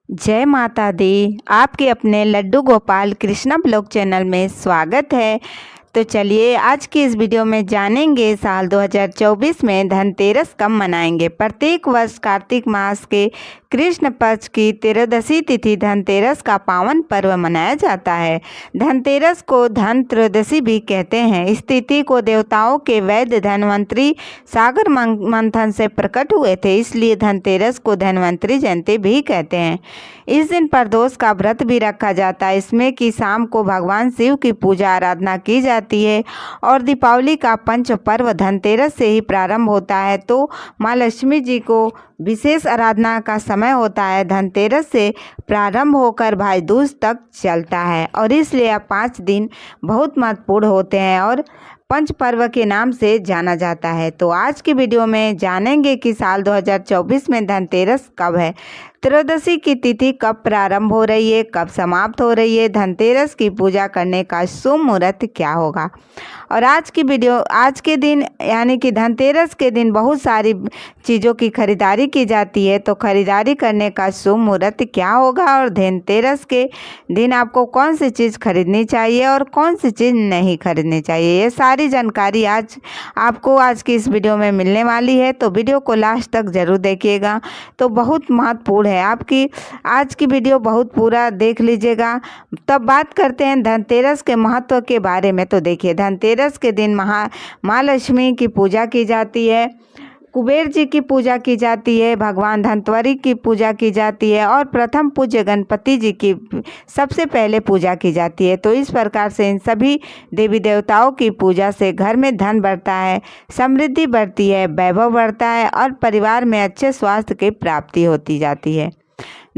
जय माता दी। आपके अपने लड्डू गोपाल कृष्णा ब्लॉग चैनल में स्वागत है। तो चलिए आज की इस वीडियो में जानेंगे साल 2024 में धनतेरस कब मनाएंगे। प्रत्येक वर्ष कार्तिक मास के कृष्ण पक्ष की त्रयोदशी तिथि धनतेरस का पावन पर्व मनाया जाता है। धनतेरस को धन त्रयोदशी भी कहते हैं। इस तिथि को देवताओं के वैद्य धन्वंतरी सागर मंथन से प्रकट हुए थे, इसलिए धनतेरस को धन्वंतरी जयंती भी कहते हैं। इस दिन प्रदोष का व्रत भी रखा जाता है। इसमें कि शाम को भगवान शिव की पूजा आराधना की जाती है और दीपावली का पंच पर्व धनतेरस से ही प्रारंभ होता है। तो माँ लक्ष्मी जी को विशेष आराधना का समय होता है। धनतेरस से प्रारंभ होकर भाई दूज तक चलता है और इसलिए अब 5 दिन बहुत महत्वपूर्ण होते हैं और पंच पर्व के नाम से जाना जाता है। तो आज की वीडियो में जानेंगे कि साल 2024 में धनतेरस कब है, त्रयोदशी की तिथि कब प्रारंभ हो रही है, कब समाप्त हो रही है, धनतेरस की पूजा करने का शुभ मुहूर्त क्या होगा। और आज के दिन यानी कि धनतेरस के दिन बहुत सारी चीज़ों की खरीदारी की जाती है। तो खरीदारी करने का शुभ मुहूर्त क्या होगा और धनतेरस के दिन आपको कौन सी चीज़ खरीदनी चाहिए और कौन सी चीज़ नहीं खरीदनी चाहिए, ये सारी जानकारी आज आपको आज की इस वीडियो में मिलने वाली है। तो वीडियो को लास्ट तक ज़रूर देखिएगा, तो बहुत महत्वपूर्ण है। आपकी आज की वीडियो बहुत पूरा देख लीजिएगा। तब बात करते हैं धनतेरस के महत्व के बारे में। तो देखिए, धनतेरस के दिन माँ लक्ष्मी की पूजा की जाती है, कुबेर जी की पूजा की जाती है, भगवान धनवंतरी की पूजा की जाती है और प्रथम पूज्य गणपति जी की सबसे पहले पूजा की जाती है। तो इस प्रकार से इन सभी देवी देवताओं की पूजा से घर में धन बढ़ता है, समृद्धि बढ़ती है, वैभव बढ़ता है और परिवार में अच्छे स्वास्थ्य की प्राप्ति होती जाती है।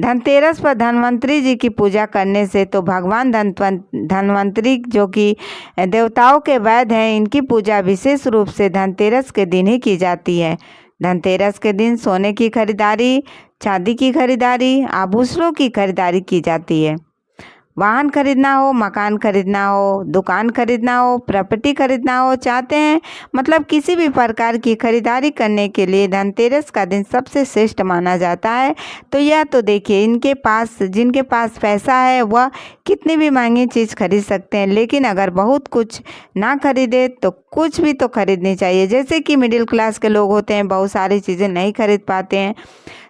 धनतेरस पर धन्वंतरी जी की पूजा करने से तो भगवान धन्वंतरी जो कि देवताओं के वैद्य हैं, इनकी पूजा विशेष रूप से धनतेरस के दिन ही की जाती है। धनतेरस के दिन सोने की खरीदारी, चांदी की खरीदारी, आभूषणों की खरीदारी की जाती है। वाहन खरीदना हो, मकान खरीदना हो, दुकान खरीदना हो, प्रॉपर्टी खरीदना हो चाहते हैं, मतलब किसी भी प्रकार की खरीदारी करने के लिए धनतेरस का दिन सबसे श्रेष्ठ माना जाता है। तो यह तो देखिए, जिनके पास पैसा है वह कितनी भी महंगी चीज़ खरीद सकते हैं, लेकिन अगर बहुत कुछ ना खरीदे तो कुछ भी तो खरीदनी चाहिए। जैसे कि मिडिल क्लास के लोग होते हैं, बहुत सारी चीज़ें नहीं खरीद पाते हैं,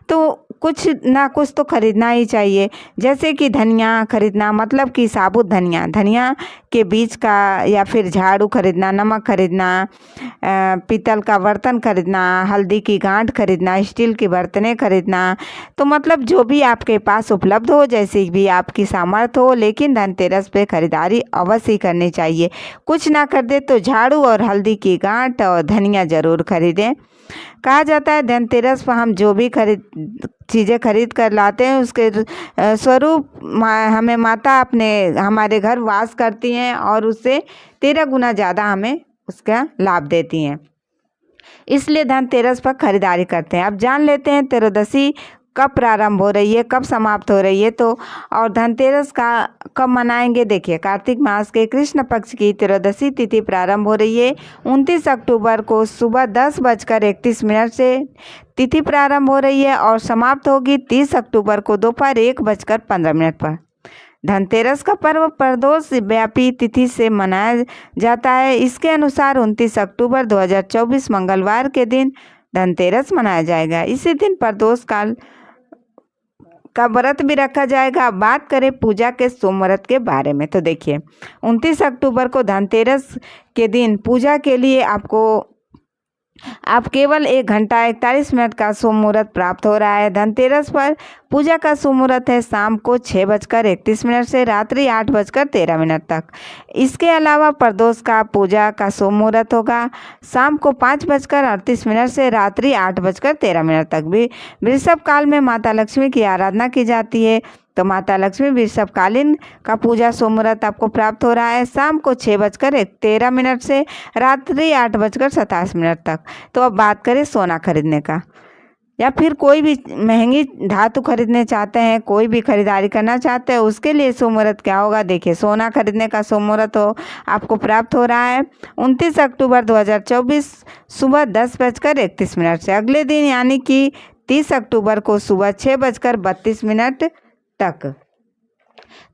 तो कुछ ना कुछ तो खरीदना ही चाहिए। जैसे कि धनिया खरीदना, मतलब कि साबुत धनिया के बीज का, या फिर झाड़ू खरीदना, नमक खरीदना, पीतल का बर्तन खरीदना, हल्दी की गांठ खरीदना, स्टील की बर्तनें खरीदना। तो मतलब जो भी आपके पास उपलब्ध हो, जैसे भी आपकी सामर्थ्य हो, लेकिन धनतेरस पे खरीदारी अवश्य ही करनी चाहिए। कुछ ना खरीदे तो झाड़ू और हल्दी की गांठ और धनिया ज़रूर खरीदें। कहा जाता है धनतेरस पर हम जो भी चीज़ें खरीद कर लाते हैं, उसके स्वरूप हमें माता हमारे घर वास करती हैं और उससे 13 गुना ज़्यादा हमें उसका लाभ देती हैं। इसलिए धनतेरस पर खरीदारी करते हैं। अब जान लेते हैं त्रयोदशी कब प्रारंभ हो रही है, कब समाप्त हो रही है। तो और धनतेरस का कब मनाएंगे, देखिए, कार्तिक मास के कृष्ण पक्ष की त्रयोदशी तिथि प्रारंभ हो रही है 29 अक्टूबर को सुबह 10:31 से तिथि प्रारंभ हो रही है और समाप्त होगी 30 अक्टूबर को दोपहर 1:15 पर। धनतेरस का पर्व प्रदोष व्यापी तिथि से मनाया जाता है। इसके अनुसार 29 अक्टूबर 2024 मंगलवार के दिन धनतेरस मनाया जाएगा। इसी दिन प्रदोष काल का व्रत भी रखा जाएगा। अब बात करें पूजा के शुभ मुहूर्त के बारे में। तो देखिए, 29 अक्टूबर को धनतेरस के दिन पूजा के लिए आप केवल 1 घंटा 41 मिनट का शुभ मुहूर्त प्राप्त हो रहा है। धनतेरस पर पूजा का शुभ मुहूर्त है शाम को 6:31 से रात्रि 8:13 तक। इसके अलावा प्रदोष का पूजा का शुभ मुहूर्त होगा शाम को 5:38 से रात्रि 8:13 तक। भी वृषभ काल में माता लक्ष्मी की आराधना की जाती है। तो माता लक्ष्मी वृषभकालीन का पूजा शुभ मुहूर्त आपको प्राप्त हो रहा है शाम को 6:13 से रात्रि 8:27 तक। तो अब बात करें सोना खरीदने का, या फिर कोई भी महंगी धातु खरीदने चाहते हैं, कोई भी खरीदारी करना चाहते हैं, उसके लिए शुभ मुहूर्त क्या होगा। देखिए, सोना खरीदने का शुभ मुहूर्त आपको प्राप्त हो रहा है 29 अक्टूबर 2024 सुबह 10:31 से। अगले दिन यानी कि 30 अक्टूबर को सुबह 6:32 तक।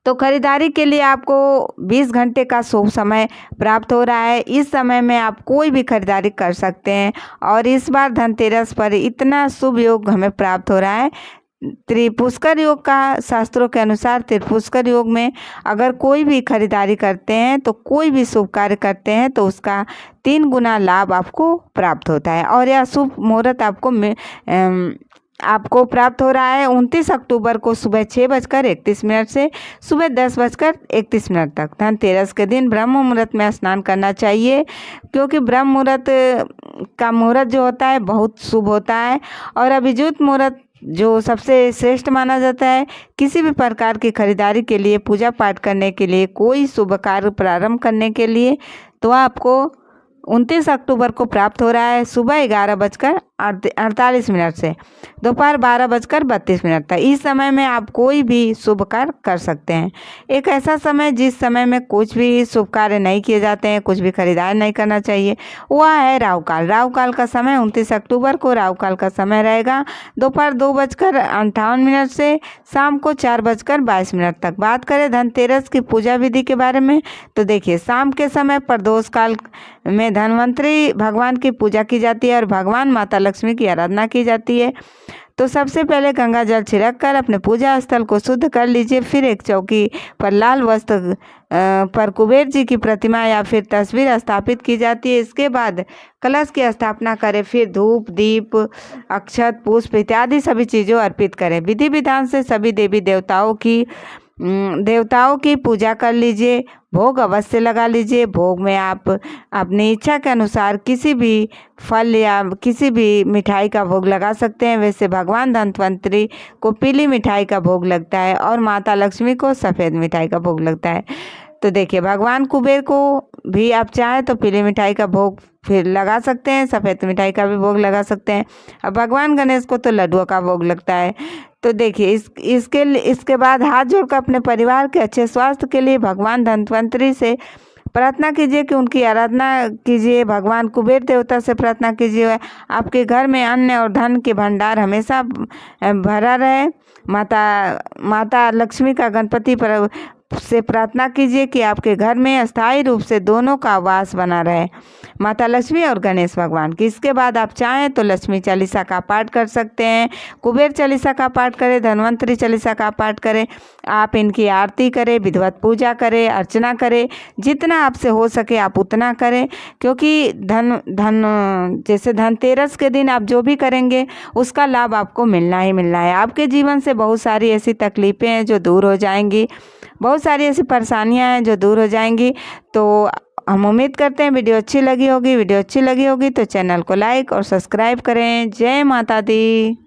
तो खरीदारी के लिए आपको 20 घंटे का शुभ समय प्राप्त हो रहा है। इस समय में आप कोई भी खरीदारी कर सकते हैं और इस बार धनतेरस पर इतना शुभ योग हमें प्राप्त हो रहा है। त्रिपुष्कर योग का शास्त्रों के अनुसार त्रिपुष्कर योग में अगर कोई भी खरीदारी करते हैं तो कोई भी शुभ कार्य करते हैं तो उसका 3 गुना लाभ आपको प्राप्त होता है। और यह शुभ मुहूर्त आपको प्राप्त हो रहा है 29 अक्टूबर को सुबह 6:31 से सुबह 10:31 तक। धनतेरस के दिन ब्रह्म मुहूर्त में स्नान करना चाहिए, क्योंकि ब्रह्म मुहूर्त का मुहूर्त जो होता है बहुत शुभ होता है। और अभिजीत मुहूर्त जो सबसे श्रेष्ठ माना जाता है किसी भी प्रकार की खरीदारी के लिए, पूजा पाठ करने के लिए, कोई शुभ कार्य प्रारंभ करने के लिए, तो आपको 29 अक्टूबर को प्राप्त हो रहा है सुबह 11:48 से दोपहर 12:32 तक। इस समय में आप कोई भी शुभ कार्य कर सकते हैं। एक ऐसा समय जिस समय में कुछ भी शुभ कार्य नहीं किए जाते हैं, कुछ भी खरीदारी नहीं करना चाहिए, वह है राहु काल। राहु काल का समय 29 अक्टूबर को राहु काल का समय रहेगा दोपहर 2:58 से शाम को 4:22 तक। बात करें धनतेरस की पूजा विधि के बारे में तो देखिए, शाम के समय प्रदोष काल में धन्वंतरी भगवान की पूजा की जाती है और भगवान माता लक्ष्मी की आराधना की जाती है। तो सबसे पहले गंगा जल छिड़क कर अपने पूजा स्थल को शुद्ध कर लीजिए। फिर एक चौकी पर लाल वस्त्र पर कुबेर जी की प्रतिमा या फिर तस्वीर स्थापित की जाती है। इसके बाद कलश की स्थापना करें। फिर धूप, दीप, अक्षत, पुष्प इत्यादि सभी चीज़ों अर्पित करें। विधि विधान से सभी देवी देवताओं की पूजा कर लीजिए। भोग अवश्य लगा लीजिए। भोग में आप अपनी इच्छा के अनुसार किसी भी फल या किसी भी मिठाई का भोग लगा सकते हैं। वैसे भगवान धन्वंतरी को पीली मिठाई का भोग लगता है और माता लक्ष्मी को सफ़ेद मिठाई का भोग लगता है। तो देखिए, भगवान कुबेर को भी आप चाहें तो पीली मिठाई का भोग फिर लगा सकते हैं, सफ़ेद मिठाई का भी भोग लगा सकते हैं। और भगवान गणेश को तो लड्डुओं का भोग लगता है। तो देखिए, इसके बाद हाथ जोड़कर अपने परिवार के अच्छे स्वास्थ्य के लिए भगवान धन्वंतरी से प्रार्थना कीजिए कि उनकी आराधना कीजिए। भगवान कुबेर देवता से प्रार्थना कीजिए आपके घर में अन्न और धन के भंडार हमेशा भरा रहे। माता लक्ष्मी का गणपति पर से प्रार्थना कीजिए कि आपके घर में अस्थायी रूप से दोनों का वास बना रहे, माता लक्ष्मी और गणेश भगवान की। इसके बाद आप चाहें तो लक्ष्मी चालीसा का पाठ कर सकते हैं, कुबेर चालीसा का पाठ करें, धन्वंतरी चालीसा का पाठ करें। आप इनकी आरती करें, विधिवत पूजा करें, अर्चना करें। जितना आपसे हो सके आप उतना करें, क्योंकि जैसे धनतेरस के दिन आप जो भी करेंगे उसका लाभ आपको मिलना ही मिलना है। आपके जीवन से बहुत सारी ऐसी तकलीफ़ें हैं जो दूर हो जाएंगी, बहुत सारी ऐसी परेशानियां हैं जो दूर हो जाएंगी। तो हम उम्मीद करते हैं वीडियो अच्छी लगी होगी। तो चैनल को लाइक और सब्सक्राइब करें। जय माता दी।